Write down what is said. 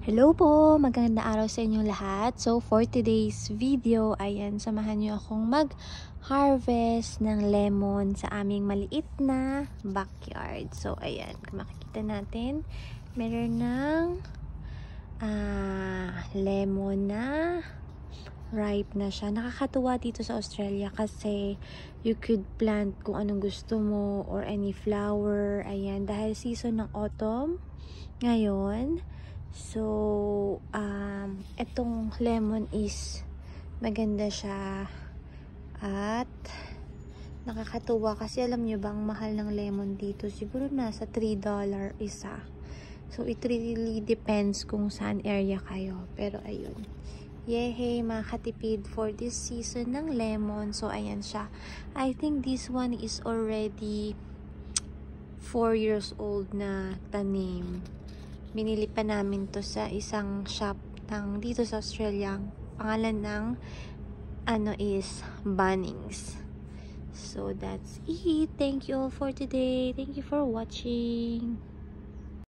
Hello po! Magandang araw sa inyong lahat. So, for today's video, ayan, samahan niyo akong mag-harvest ng lemon sa aming maliit na backyard. So, ayan, kung makikita natin, meron ng lemon na ripe na siya. Nakakatuwa dito sa Australia kasi you could plant kung anong gusto mo or any flower. Ayan, dahil season ng autumn ngayon. So, etong lemon is maganda siya at nakakatuwa kasi alam nyo bang mahal ng lemon dito? Siguro nasa $3 isa. So, it really depends kung saan area kayo. Pero, ayun. Yehey, makatipid for this season ng lemon. So, ayan siya. I think this one is already 4 years old na tanim. Binili pa namin to sa isang shop dito sa Australia. Pangalan ng is Bunnings. So that's it. Thank you all for today. Thank you for watching.